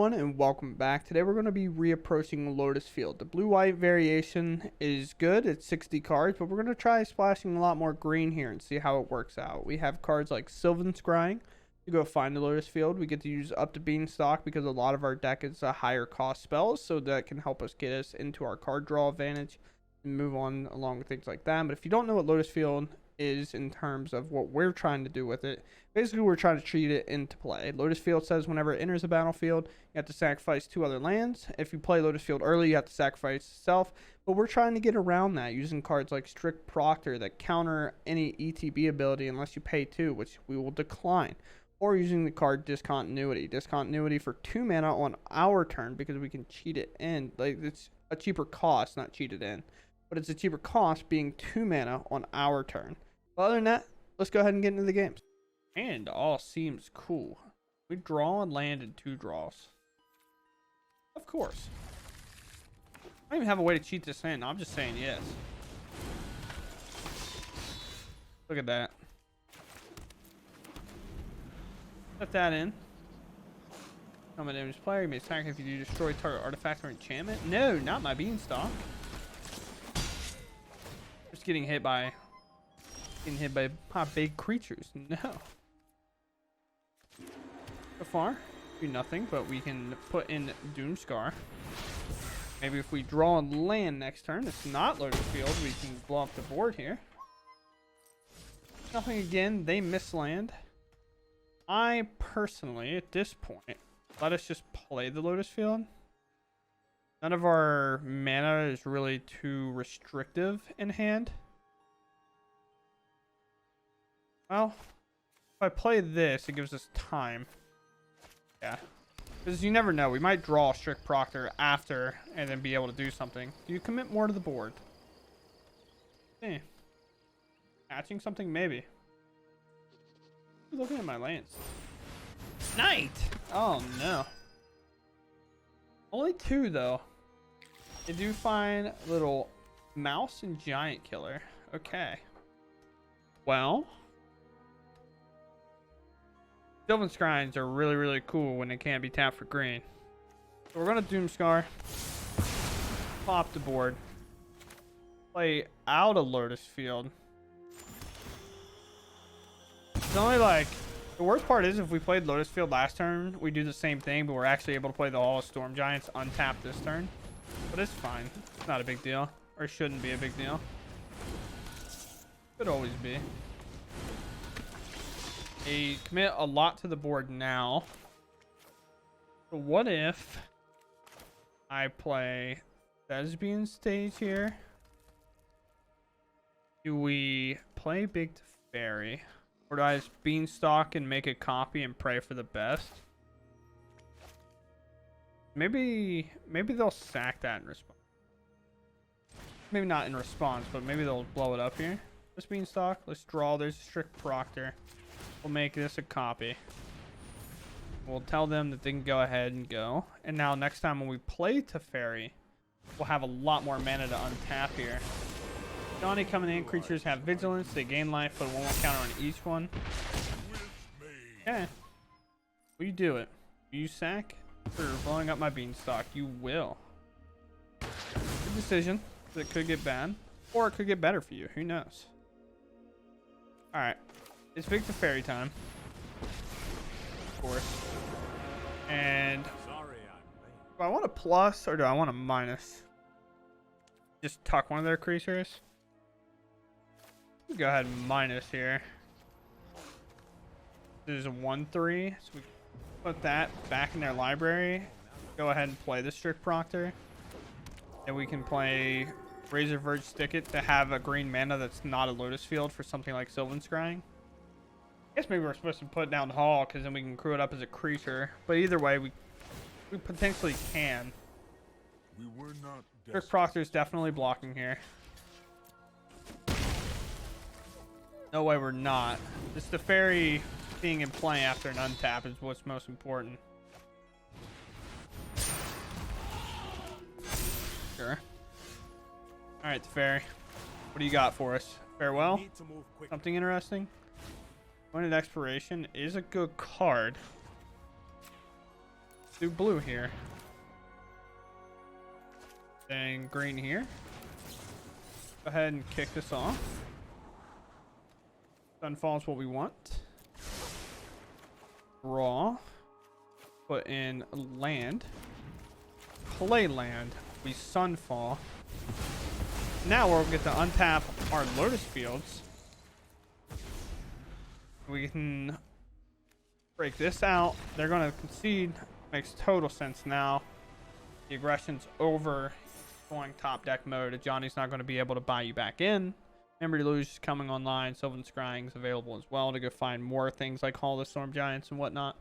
everyone, and welcome back. Today we're going to be reapproaching Lotus Field. The blue-white variation is good. It's 60 cards, but we're going to try splashing a lot more green here and see how it works out. We have cards like Sylvan Scrying to go find the Lotus Field. We get to use up to Beanstalk because a lot of our deck is a higher cost spells, so that can help us get us into our card draw advantage and move on along with things like that. But if you don't know what Lotus Field is in terms of what we're trying to do with it, basically we're trying to treat it into play. Lotus Field says whenever it enters a battlefield, you have to sacrifice 2 other lands. If you play Lotus Field early, you have to sacrifice itself, but we're trying to get around that using cards like Strict Proctor that counter any ETB ability unless you pay 2, which we will decline, or using the card Discontinuity for 2 mana on our turn because we can cheat it in. Like, it's a cheaper cost, not cheat it in, but it's a cheaper cost being 2 mana on our turn. But other than that, let's go ahead and get into the games. And all seems cool. We draw and land in 2 draws. Of course. I don't even have a way to cheat this in. I'm just saying yes. Look at that. Put that in. Common damage player. You may attack if you destroy target artifact or enchantment. No, not my Beanstalk. Just getting hit by big creatures. No. So far, do nothing, but we can put in Doomscar. Maybe if we draw and land next turn, it's not Lotus Field, we can blow up the board here. Nothing again, they miss land. I personally, at this point, let us just play the Lotus Field. None of our mana is really too restrictive in hand. Well, if I play this, it gives us time. Yeah. Because you never know. We might draw Strict Proctor after and then be able to do something. Do you commit more to the board? Hey. Catching something? Maybe. Looking at my lands. Knight! Oh, no. Only 2, though. I do find little mouse and giant killer. Okay. Well. Sylvan Scryings are really, really cool when they can't be tapped for green. So we're going to Doomscar. Pop the board. Play out of Lotus Field. It's only like... The worst part is if we played Lotus Field last turn, we do the same thing, but we're actually able to play the Hall of Storm Giants untapped this turn. But it's fine. It's not a big deal. Or shouldn't be a big deal. Could always be. They commit a lot to the board now. So what if I play Thespian Stage here? Do we play Big Teferi? Or do I just Beanstalk and make a copy and pray for the best? Maybe they'll sack that in response. Maybe not in response, but maybe they'll blow it up here. This Beanstalk, let's draw. There's a Strict Proctor. We'll make this a copy. We'll tell them that they can go ahead and go. And now next time when we play Teferi, we'll have a lot more mana to untap here. Johnny coming in, creatures have vigilance, they gain life, but 1 counter on each one. Okay. Will you do it? Will you sack for blowing up my Beanstalk? You will. Good decision. It could get bad, or it could get better for you. Who knows? Alright. It's Big Teferi time. Of course. And do I want a plus or do I want a minus? Just tuck one of their creatures. We'll go ahead and minus here. This is a 1/3, so we put that back in their library. Go ahead and play the Strict Proctor. And we can play Razor Verge Sticket to have a green mana that's not a Lotus Field for something like Sylvan Scrying. I guess maybe we're supposed to put down Hall because then we can crew it up as a creature. But either way, we potentially can. We were not. Strict Proctor's definitely blocking here. No way we're not. Just the fairy being in play after an untap is what's most important. Sure. Alright, the fairy. What do you got for us? Farewell? Something interesting? Pointed Expiration is a good card. Do blue here. Then green here. Go ahead and kick this off. Sunfall is what we want. Draw. Put in land. Play land. We Sunfall. Now we'll get to untap our Lotus fields. We can break this out. They're going to concede. Makes total sense now. The aggression's over. Going top deck mode. Johnny's not going to be able to buy you back in. Memory Deluge is coming online. Sylvan Scrying is available as well to go find more things like Hall of the Storm Giants and whatnot.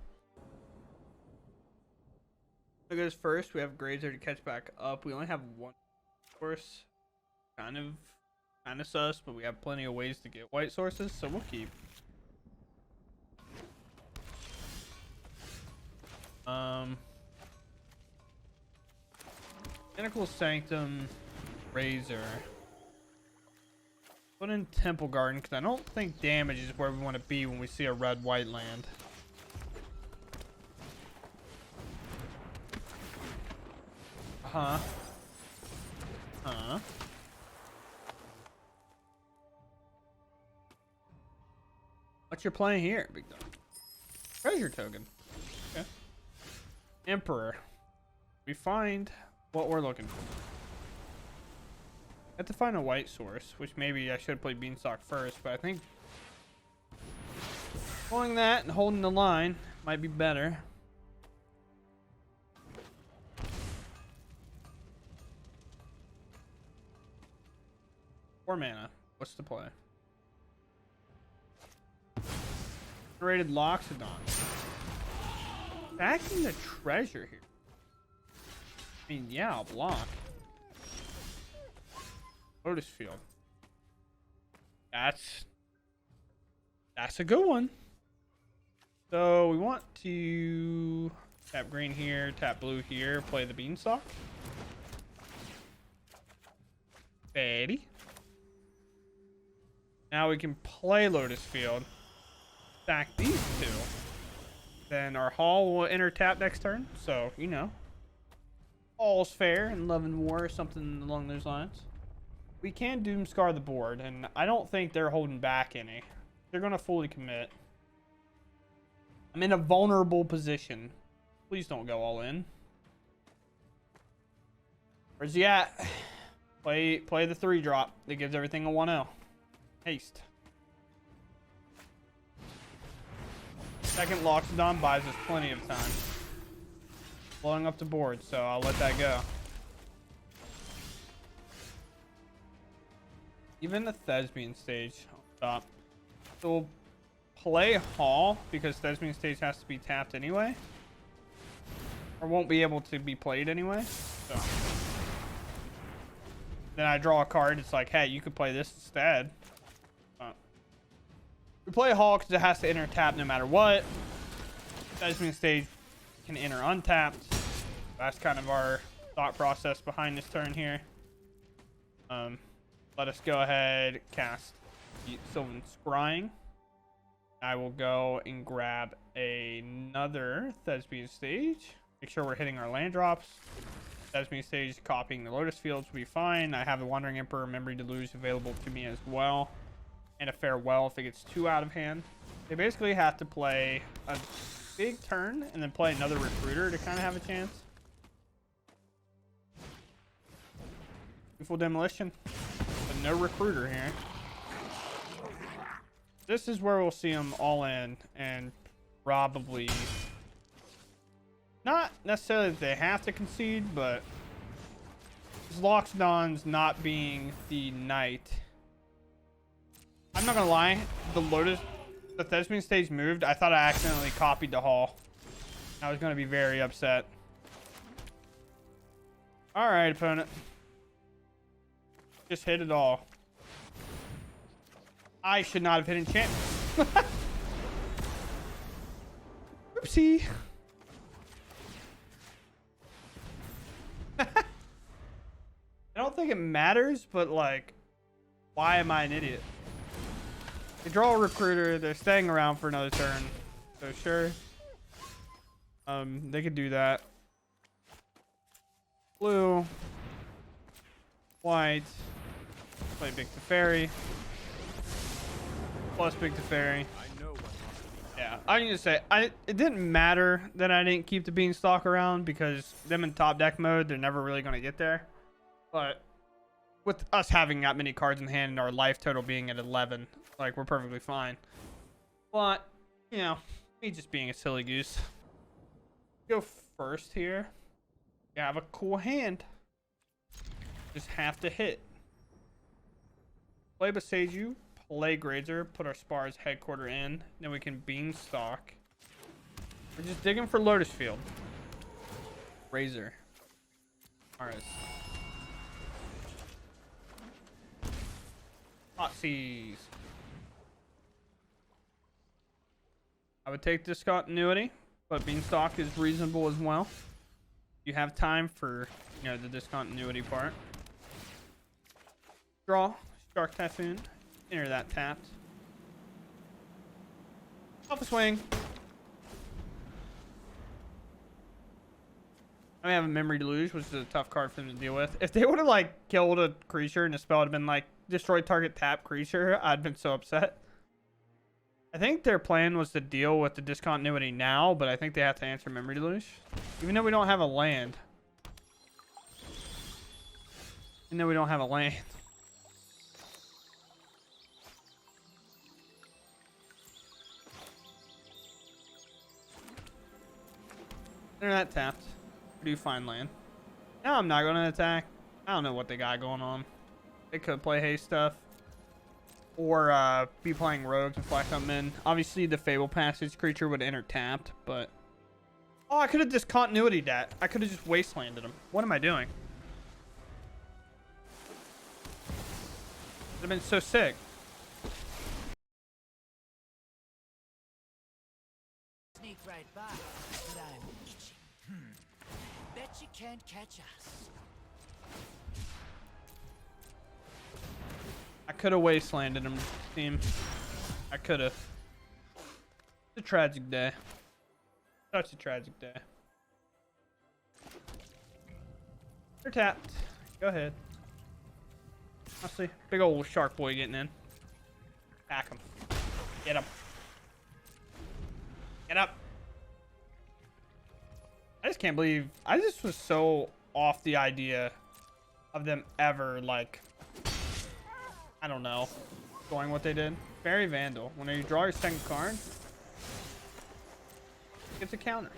So goes first. We have Grazer to catch back up. We only have one source. Kind of sus, but we have plenty of ways to get white sources, so we'll keep. Pinnacle Sanctum, Razor. Put in Temple Garden because I don't think damage is where we want to be when we see a red-white land. What you're playing here, big dog? Treasure token. Okay. Emperor. We find what we're looking for. Have to find a white source, which maybe I should have played Beanstalk first, but I think pulling that and holding the line might be better. Four mana. What's the play? Rated Loxodon. Backing the treasure here. I mean, yeah, I'll block. Lotus Field. That's a good one. So we want to tap green here, tap blue here, play the Beanstalk. Betty. Now we can play Lotus Field. Stack these two. Then our Hall will enter tap next turn. So, you know. All's fair in Love and War or something along those lines. We can Doomscar the board, and I don't think they're holding back any. They're going to fully commit. I'm in a vulnerable position. Please don't go all in. Where's he at? Play the 3-drop that gives everything a 1-0. Haste. Second Loxodon buys us plenty of time. Blowing up the board, so I'll let that go. Even the Thespian stage on top. So we'll play Hall because Thespian stage has to be tapped anyway. Or won't be able to be played anyway. So then I draw a card. It's like, hey, you could play this instead. We play Hall because it has to enter tap no matter what. Thespian stage can enter untapped. That's kind of our thought process behind this turn here. Let us go ahead, cast Sylvan Scrying. I will go and grab another Thespian stage. Make sure we're hitting our land drops. Thespian stage copying the Lotus fields will be fine. I have the Wandering Emperor Memory Deluge available to me as well. And a Farewell if it gets too out of hand. They basically have to play a big turn and then play another Recruiter to kind of have a chance. Full Demolition. But no Recruiter here. This is where we'll see them all in and probably not necessarily that they have to concede, but Loxodon's not being the knight. I'm not gonna lie, the Thespian stage moved. I thought I accidentally copied the Hall. I was gonna be very upset. All right, opponent. Just hit it all. I should not have hit enchantment. Oopsie. I don't think it matters, but like, why am I an idiot? They draw a Recruiter. They're staying around for another turn. So sure. They could do that. blue, white, play Big Teferi, plus Big Teferi. Yeah, I need to say, it didn't matter that I didn't keep the Beanstalk around because them in top deck mode, they're never really going to get there. But with us having that many cards in hand and our life total being at 11, like, we're perfectly fine. But, you know, me just being a silly goose. Go first here. You have a cool hand. Just have to hit. Play Beseju. Play Grazer, put our Spar's headquarter in, then we can Beanstalk. We're just digging for Lotus Field. Razor. Alright. Hot Seas. I would take Discontinuity, but Beanstalk is reasonable as well. You have time for, you know, the Discontinuity part. Draw. Shark Typhoon. Enter that tapped. Off a swing. I have a Memory Deluge, which is a tough card for them to deal with. If they would have like killed a creature and the spell had been like destroy target tap creature, I'd been so upset. I think their plan was to deal with the Discontinuity now, but I think they have to answer Memory Deluge. Even though we don't have a land. Even though we don't have a land. They're not tapped. Where do you find land? Now I'm not going to attack. I don't know what they got going on. They could play haste stuff. Or be playing rogues and flash something in. Obviously the Fable Passage creature would enter tapped, but... Oh, I could have discontinuity'd that. I could have just wastelanded him. What am I doing? Would have been so sick. Sneak right by, but I'm itching. Bet you can't catch us. I could have wastelanded him, team. I could have. It's a tragic day. Such a tragic day. They're tapped. Go ahead. Honestly, big old shark boy getting in. Pack him. Get him. Get up. I just can't believe. I just was so off the idea of them ever, like, I don't know, going what they did. Fairy Vandal. When you draw your second card, it's a counter.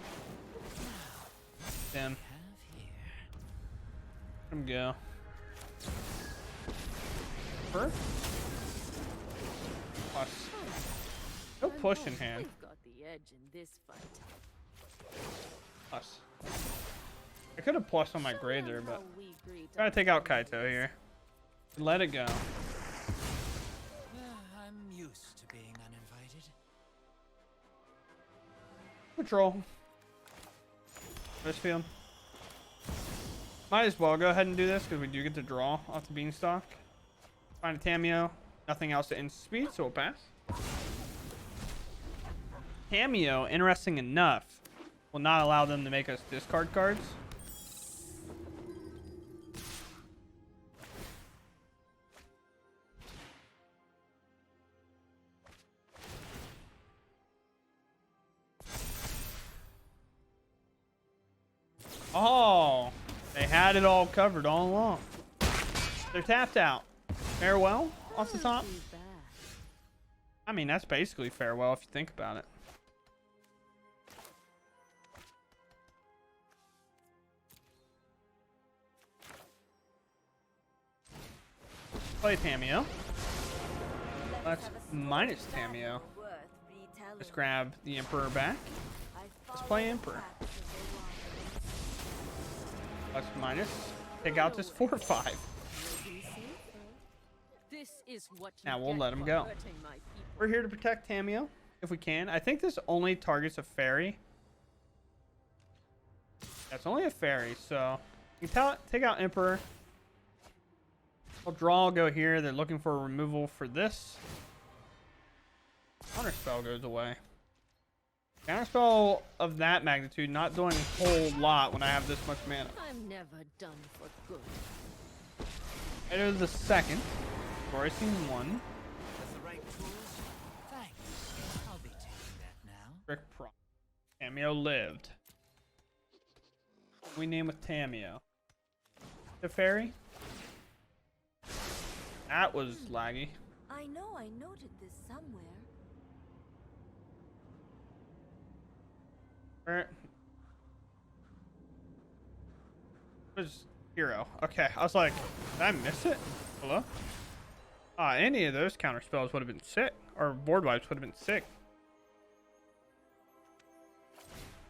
Damn. Let him go. First. Plus. No push in hand. We've got the edge in this fight. Plus. I could have plus on my Grazer, but gotta take out Kaito here. Let it go. I'm used to being uninvited. Patrol. This field. Might as well go ahead and do this because we do get to draw off the Beanstalk. Find a Tameo. Nothing else to end speed, so we'll pass. Tameo, interesting enough, will not allow them to make us discard cards. Oh, they had it all covered all along. They're tapped out. Farewell off the top. I mean, that's basically farewell if you think about it. Play Tameo. Let's minus Tameo. Let's grab the Emperor back. Let's play Emperor. Let's minus. Take out this 4/5. Now we'll let him go. We're here to protect Tameo if we can. I think this only targets a fairy. That's only a fairy, so you can take out Emperor. I'll draw, I'll go here. They're looking for a removal for this. Counter spell goes away. Counterspell of that magnitude not doing a whole lot when I have this much mana. I'm never done for good. Enter the second. Story scene 1. With the right tools? Thanks. I'll be taking that now. Rick Pro. Tamio lived. We name with Tamio. The fairy? That was laggy. I know I noted this somewhere. Where? Where's Hero? Okay, I was like, did I miss it? Hello? Any of those counter spells would have been sick. Or board wipes would have been sick.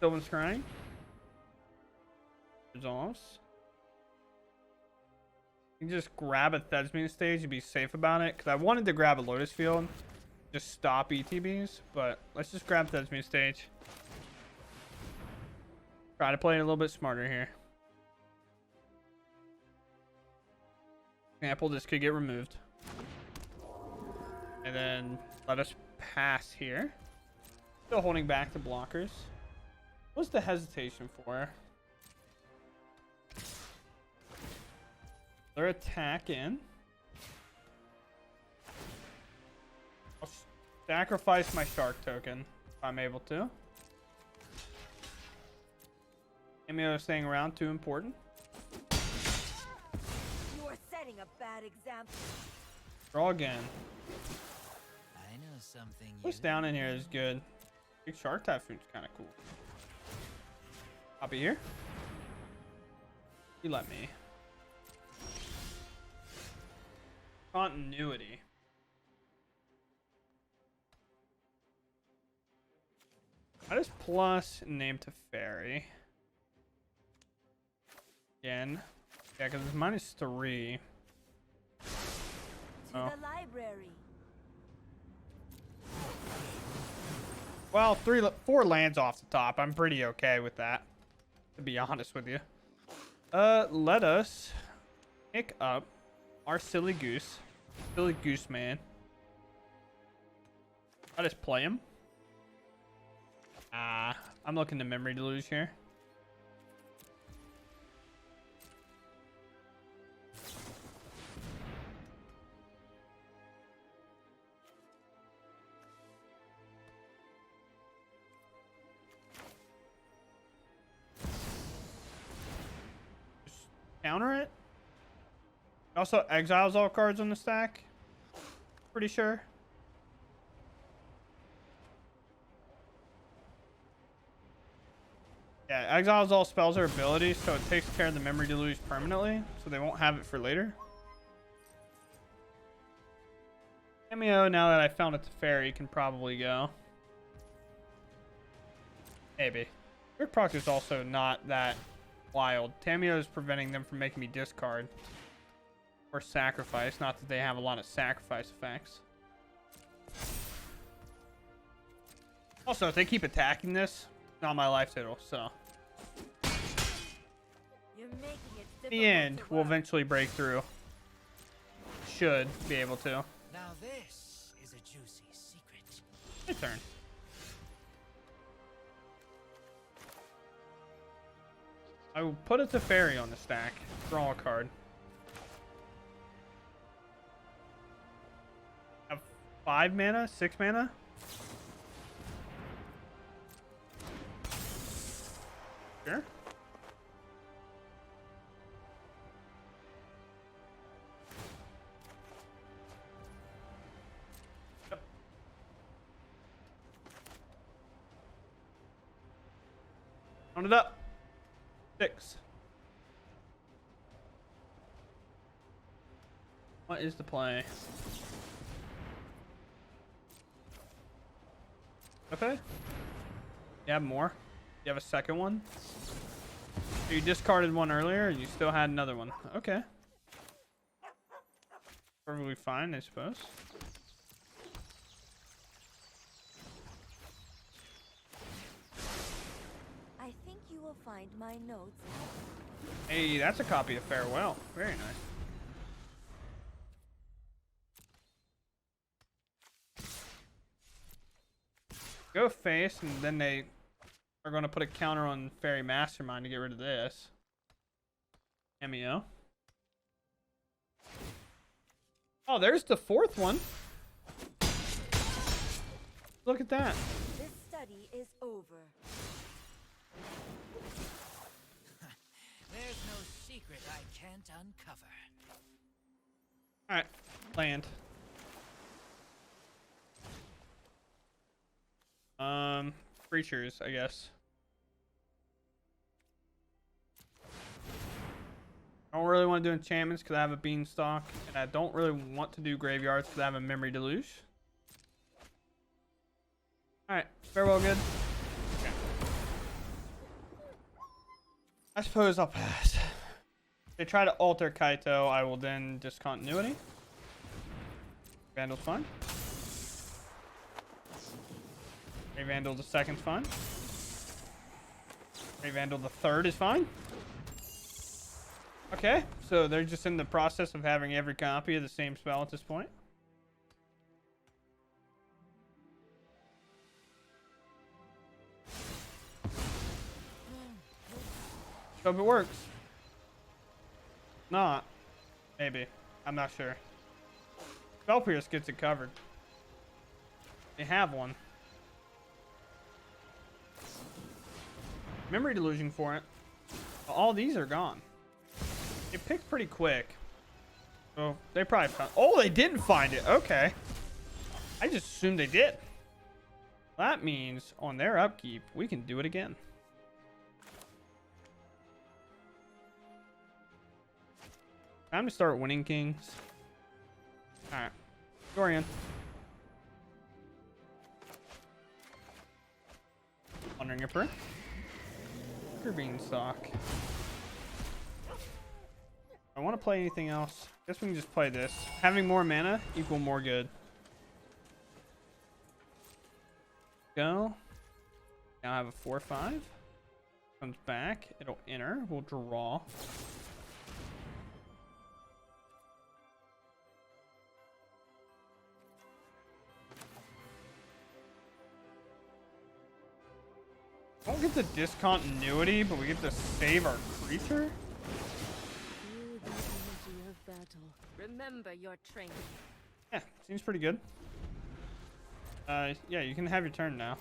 Sylvan's Crying. Resolves. You can just grab a Thesmian stage and be safe about it. Because I wanted to grab a Lotus Field. Just stop ETBs. But let's just grab Thesmian stage. Try to play it a little bit smarter here. Example, this could get removed. And then let us pass here. Still holding back the blockers. What's the hesitation for? Their attack in. I'll sacrifice my shark token if I'm able to. Amio staying around, too important. You are setting a bad example. Draw again. I know something. What's down in here is good. Big Shark Typhoon's kind of cool. Copy here. You let me. Continuity. I just plus name to fairy. Again. Yeah, because it's -3. To Oh. the library. Well, 4 lands off the top. I'm pretty okay with that, to be honest with you. Let us pick up our silly goose. Silly goose man. I just play him. I'm looking to memory deluge here. Counter it. It also exiles all cards on the stack. Pretty sure. Yeah, exiles all spells or abilities, so it takes care of the memory deluge permanently, so they won't have it for later. Cameo, now that I found it to fairy, can probably go. Maybe. Rick Proc is also not that wild. Tamio is preventing them from making me discard or sacrifice. Not that they have a lot of sacrifice effects. Also, if they keep attacking this, it's not my life total, so. You're making it In the end, to we'll work. eventually break through. Should be able to. Now this is a juicy secret. My turn. I will put it to fairy on the stack. Draw a card. Have 5 mana, 6 mana. Sure. Yep. Count it up. 6. What is the play? Okay. You have more? You have a second one? So you discarded one earlier and you still had another one. Okay. Perfectly fine, I suppose. I think you will find my notes. Hey, that's a copy of Farewell. Very nice. Go face, and then they are going to put a counter on Fairy Mastermind to get rid of this. MEO. Oh, there's the fourth one. Look at that. This study is over. There's no secret I can't uncover. Alright, land. Creatures, I guess. I don't really want to do enchantments because I have a beanstalk, and I don't really want to do graveyards because I have a memory deluge. Alright, farewell, good. Okay. I suppose I'll pass. If they try to alter Kaito, I will then discontinuity. Vandal's fine. Ray Vandal the second's fine. Ray Vandal the third is fine. Okay, so they're just in the process of having every copy of the same spell at this point. So if it works. Not. Maybe. I'm not sure. Spell Pierce gets it covered. They have one. Memory Delusion for it. All these are gone. It picked pretty quick. So they probably found... Oh, they didn't find it. Okay. I just assumed they did. That means on their upkeep, we can do it again. Time to start winning kings. Alright. Yorion. Wandering Emperor. Beanstalk. I want to play anything else. Guess we can just play this. Having more mana equal more good. Go. Now I have a 4/5. Comes back. It'll enter. We'll draw. We don't get the discontinuity, but we get to save our creature. Feel the energy of battle. Remember your training. Yeah, seems pretty good. Yeah, you can have your turn now.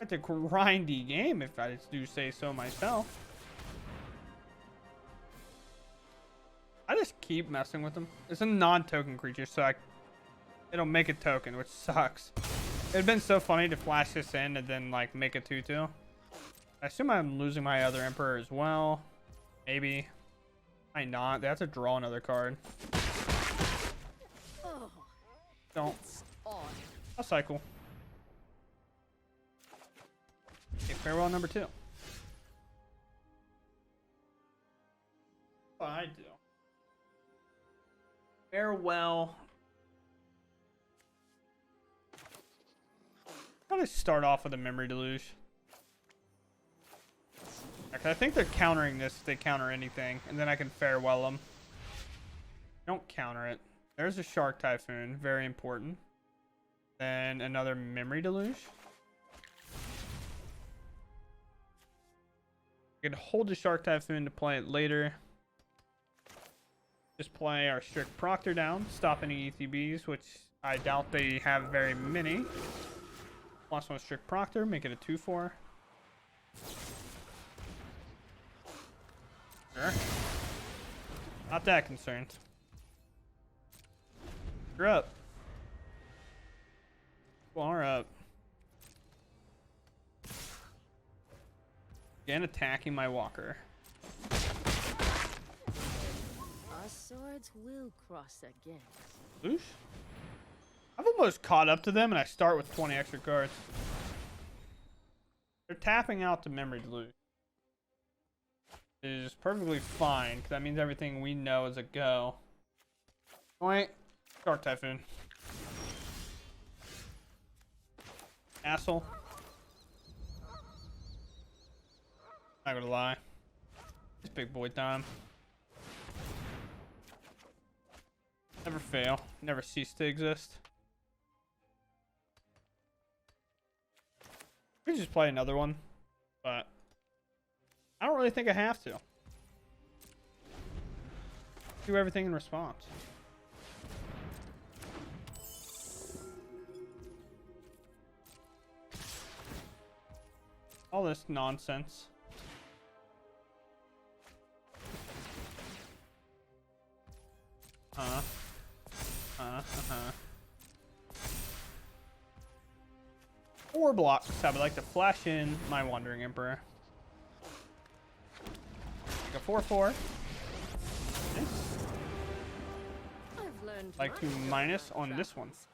It's a grindy game, if I do say so myself. I just keep messing with them. It's a non-token creature, so it'll make a token, which sucks. It'd been so funny to flash this in and then like make a 2/2. I assume I'm losing my other Emperor as well. Maybe. Might not. They have to draw another card. Oh, Don't. I'll cycle. Okay, farewell number 2. What do I do? Farewell. I'm gonna start off with a memory deluge. I think they're countering this if they counter anything, and then I can farewell them. Don't counter it. There's a Shark Typhoon, very important. Then another memory deluge. I could hold the Shark Typhoon to play it later. Just play our Strict Proctor down, stop any ETBs, which I doubt they have very many. Plus one Strict Proctor, make it a 2/4. Sure. Not that concerned. You're up. Far up. Again, attacking my walker. our swords will cross again. Loosh? I've almost caught up to them, and I start with 20 extra cards. They're tapping out the memory deluge. It is perfectly fine, because that means everything we know is a go. Wait. Shark Typhoon. Asshole. Not gonna lie. It's big boy time. Never fail. Never cease to exist. We could just play another one, but I don't really think I have to. Do everything in response. All this nonsense. Four blocks. I would like to flash in my Wandering Emperor. Like a 4/4. Nice. I've learned Like to much minus about on this one. balance.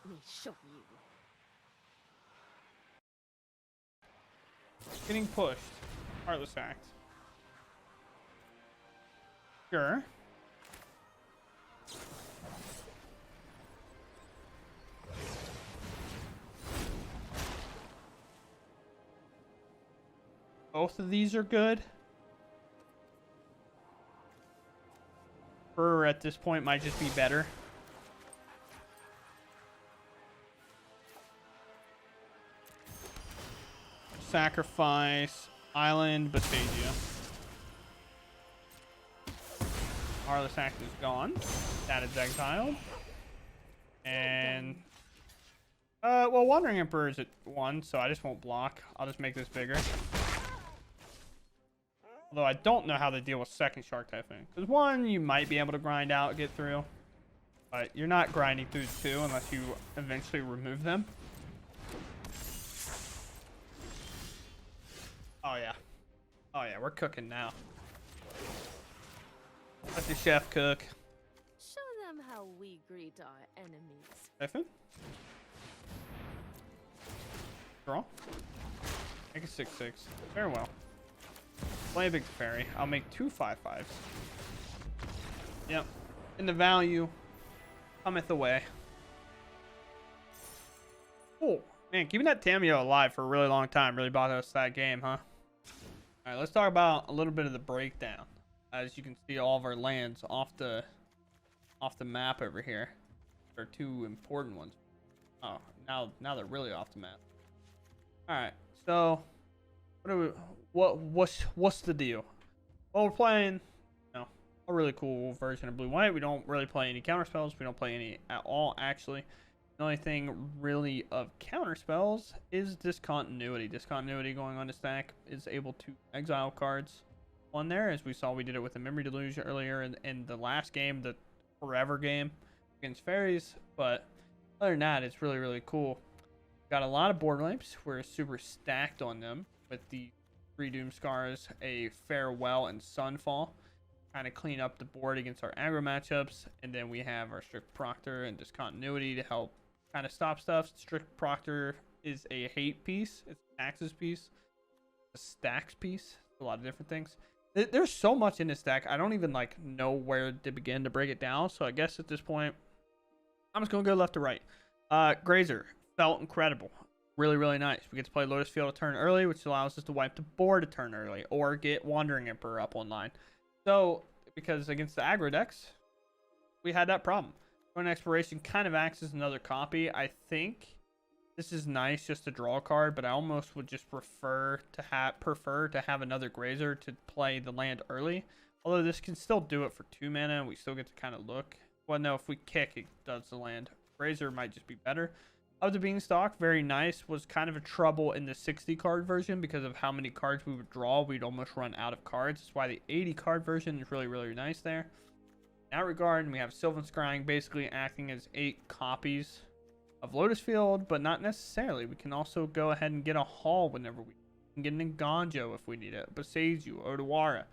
Let me show you. Getting pushed. Heartless Act. Sure. Both of these are good. Burr at this point might just be better. Sacrifice, Island, Bastagia. Heartless Act is gone. That is exiled. And well, Wandering Emperor is at 1, so I just won't block. I'll just make this bigger. Although I don't know how they deal with second Shark Typhoon. Because 1, you might be able to grind out, get through. But you're not grinding through 2 unless you eventually remove them. Oh yeah. Oh yeah, we're cooking now. Let the chef cook. Show them how we greet our enemies. Typhoon? Draw. Make a 6/6. Very well. Play a big fairy. I'll make 2 5/5s. Yep. And the value cometh away. Oh, man, keeping that Tamio alive for a really long time really bought us that game, huh? All right, let's talk about a little bit of the breakdown. As you can see, all of our lands off the map over here. There are 2 important ones. Oh, now they're really off the map. All right, so what's the deal? Well, we're playing, a really cool version of blue-white. We don't really play any counter spells. We don't play any at all, actually. The only thing really of counter spells is discontinuity. Discontinuity going on the stack is able to exile cards on there, as we saw we did it with the Memory Deluge earlier in the last game, the Forever game against fairies. But other than that, it's really, really cool. Got a lot of board wipes. We're super stacked on them with the 3 Doom Scars, a Farewell, and Sunfall. Kind of clean up the board against our aggro matchups. And then we have our Strict Proctor and Discontinuity to help kind of stop stuff. Strict Proctor is a hate piece. It's an axis piece. A stacks piece. A lot of different things. There's so much in this deck. I don't even know where to begin to break it down. So I guess at this point, I'm just going to go left to right. Grazer felt incredible. Really, really nice. We get to play Lotus Field a turn early, which allows us to wipe the board a turn early or get Wandering Emperor up online. So, because against the aggro decks, we had that problem. An Exploration kind of acts as another copy. I think this is nice just to draw a card, but I almost would just prefer to have another Grazer to play the land early. Although this can still do it for 2 mana, and we still get to kind of look. Well, no, if we kick, it does the land. Grazer might just be better. Of the Beanstalk, very nice. Was kind of a trouble in the 60 card version because of how many cards we would draw. We'd almost run out of cards. That's why the 80 card version is really, really nice there. In that regard, we have Sylvan Scrying basically acting as 8 copies of Lotus Field, but not necessarily. We can also go ahead and get a Hall whenever we can get an Nganjo if we need it. Boseiju, Odawara.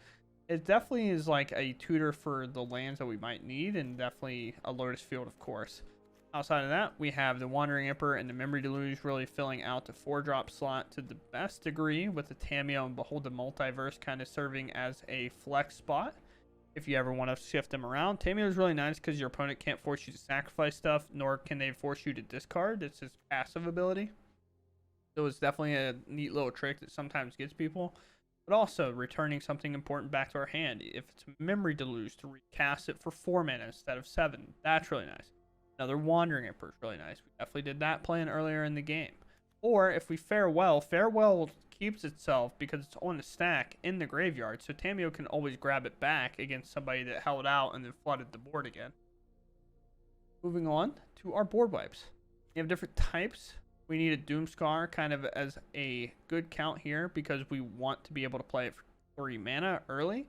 It definitely is like a tutor for the lands that we might need, and definitely a Lotus Field, of course. Outside of that, we have the Wandering Emperor and the Memory Deluge really filling out the 4-drop slot to the best degree, with the Tamio and Behold the Multiverse kind of serving as a flex spot if you ever want to shift them around. Tamio is really nice because your opponent can't force you to sacrifice stuff, nor can they force you to discard. It's his passive ability. So it's definitely a neat little trick that sometimes gets people. But also returning something important back to our hand. If it's Memory Deluge, to recast it for 4 mana instead of 7. That's really nice. Another Wandering Emperor is really nice. We definitely did that playing earlier in the game. Or if we farewell, farewell keeps itself because it's on a stack in the graveyard. So Tamio can always grab it back against somebody that held out and then flooded the board again. Moving on to our board wipes. We have different types. We need a Doomscar kind of as a good count here because we want to be able to play it for 3 mana early.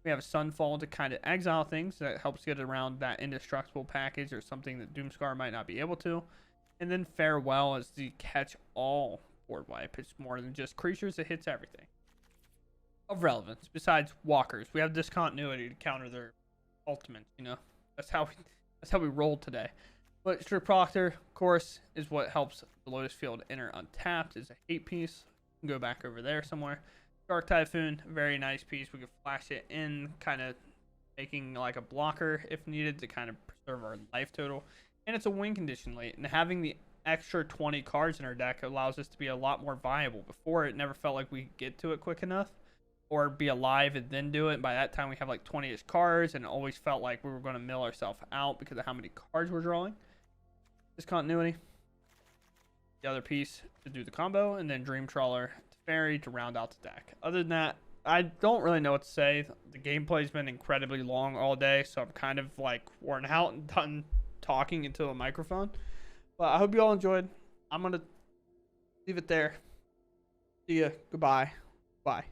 We have a Sunfall to kind of exile things that helps get around that indestructible package or something that Doomscar might not be able to. And then Farewell is the catch-all board wipe. It's more than just creatures, it hits everything. Of relevance, besides walkers, we have discontinuity to counter their ultimates, you know. That's how we rolled today. But Strict Proctor, of course, is what helps the Lotus Field enter untapped. It's a hate piece. You can go back over there somewhere. Dark Typhoon, very nice piece. We can flash it in, kind of making like a blocker if needed to kind of preserve our life total. And it's a win condition late. And having the extra 20 cards in our deck allows us to be a lot more viable. Before, it never felt like we could get to it quick enough or be alive and then do it. And by that time, we have like 20-ish cards, and it always felt like we were going to mill ourselves out because of how many cards we're drawing. Discontinuity. The other piece to do the combo, and then Dream Trawler to Fairy to round out the deck. Other than that, I don't really know what to say. The gameplay's been incredibly long all day, so I'm kind of like worn out and done talking into a microphone. But I hope you all enjoyed. I'm going to leave it there. See ya. Goodbye. Bye.